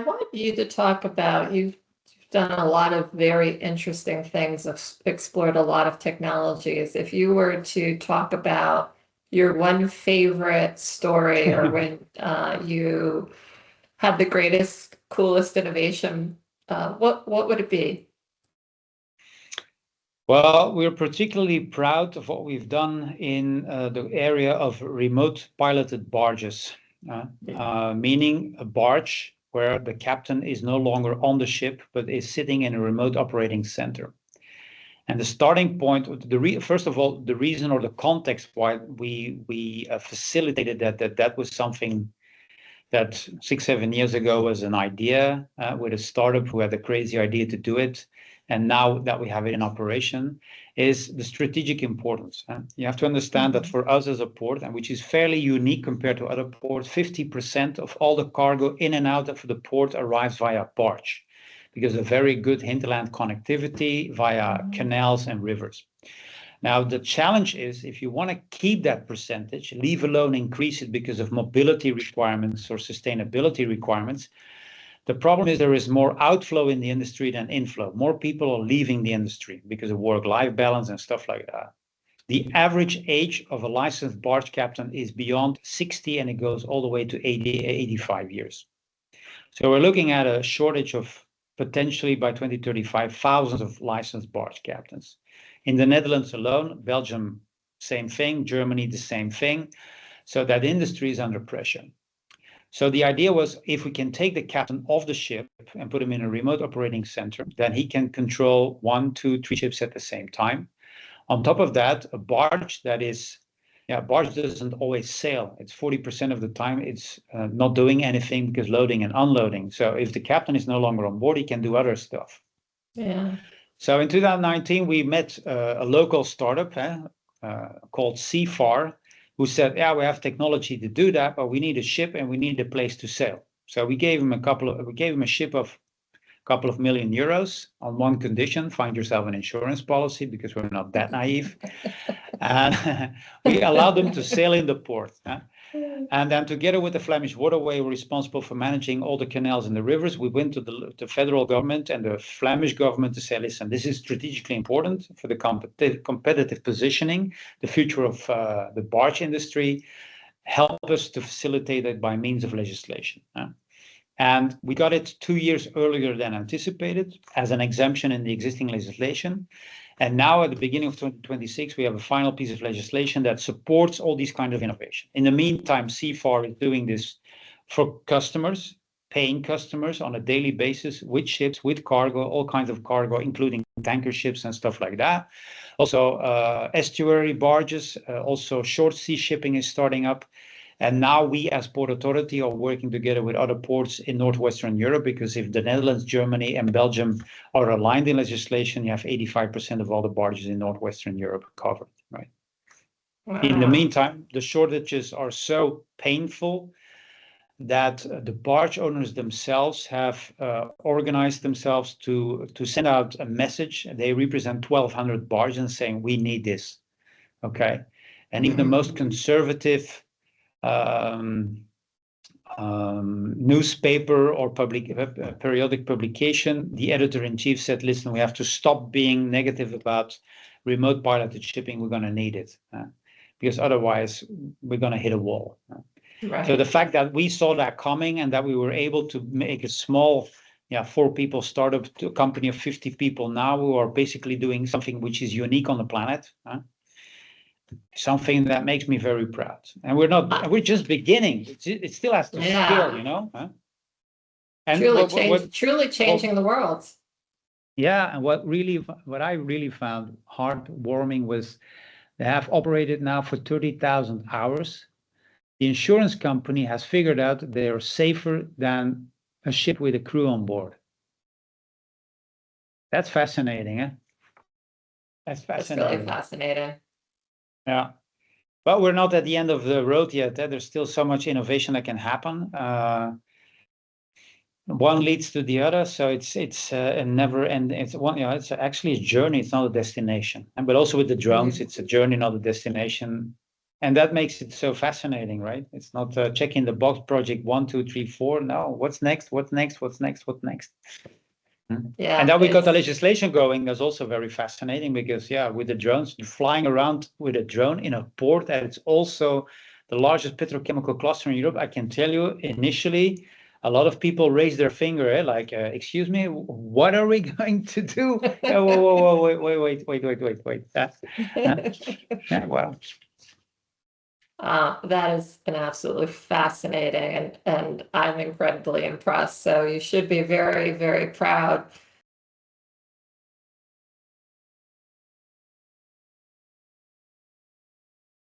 want you to talk about, you've done a lot of very interesting things, explored a lot of technologies. If you were to talk about your one favorite story or when you had the greatest, coolest innovation, what would it be? Well, we're particularly proud of what we've done in the area of remote piloted barges, meaning a barge where the captain is no longer on the ship, but is sitting in a remote operating center. And the starting point, first of all, the reason or the context why we facilitated that was something that 6-7 years ago was an idea with a startup who had the crazy idea to do it. And now that we have it in operation, is the strategic importance. You have to understand that for us as a port, and which is fairly unique compared to other ports, 50% of all the cargo in and out of the port arrives via barge, because of very good hinterland connectivity via canals and rivers. Now, the challenge is if you want to keep that percentage, leave alone increase it because of mobility requirements or sustainability requirements, the problem is there is more outflow in the industry than inflow. More people are leaving the industry because of work-life balance and stuff like that. The average age of a licensed barge captain is beyond 60, and it goes all the way to 80, 85 years. So we're looking at a shortage of potentially by 2035, thousands of licensed barge captains. In the Netherlands alone, Belgium, same thing, Germany, the same thing. So that industry is under pressure. So the idea was if we can take the captain off the ship and put him in a remote operating center, then he can control 1, 2, 3 ships at the same time. On top of that, a barge barge doesn't always sail. It's 40% of the time it's not doing anything because loading and unloading. So if the captain is no longer on board, he can do other stuff. Yeah. So in 2019, we met a local startup called CFAR, who said, yeah, we have technology to do that, but we need a ship and we need a place to sail. So we gave him a ship of a couple of million euros on one condition: find yourself an insurance policy, because we're not that naive. And we allowed them to sail in the port. And then together with the Flemish Waterway, we're responsible for managing all the canals and the rivers. We went to the federal government and the Flemish government to say, listen, this is strategically important for the competitive positioning, the future of the barge industry. Help us to facilitate it by means of legislation. And we got it 2 years earlier than anticipated as an exemption in the existing legislation. And now at the beginning of 2026, we have a final piece of legislation that supports all these kinds of innovation. In the meantime, CFAR is doing this for customers, paying customers on a daily basis with ships, with cargo, all kinds of cargo, including tanker ships and stuff like that. Also, estuary barges, also short sea shipping is starting up. And now we as Port Authority are working together with other ports in Northwestern Europe, because if the Netherlands, Germany and Belgium are aligned in legislation, you have 85% of all the barges in Northwestern Europe covered, right? Wow. In the meantime, the shortages are so painful that the barge owners themselves have organized themselves to send out a message. They represent 1,200 barges saying, we need this, okay? And even the most conservative newspaper or periodic publication, the editor-in-chief said, listen, we have to stop being negative about remote piloted shipping. We're going to need it because otherwise we're going to hit a wall. Right. So the fact that we saw that coming and that we were able to make a small 4-people startup to a company of 50 people now who are basically doing something which is unique on the planet, something that makes me very proud. And we're just beginning. It still has to scale, you know. And truly changing the world. Yeah, and what I really found heartwarming was they have operated now for 30,000 hours. The insurance company has figured out they are safer than a ship with a crew on board. That's fascinating, eh? That's fascinating. That's really fascinating. Yeah, but we're not at the end of the road yet. There's still so much innovation that can happen. One leads to the other, so it's a never end. It's actually a journey. It's not a destination. But also with the drones, it's a journey, not a destination. And that makes it so fascinating, right? It's not checking the box project 1, 2, 3, 4. No, what's next? What's next? What's next? What's next? Yeah, and then we got the legislation going. That's also very fascinating because, yeah, with the drones, flying around with a drone in a port, and it's also the largest petrochemical cluster in Europe. I can tell you, initially, a lot of people raised their finger, like, excuse me, what are we going to do? Whoa, whoa, whoa, wait. Yeah, well. That is an absolutely fascinating, and I'm incredibly impressed. So you should be very, very proud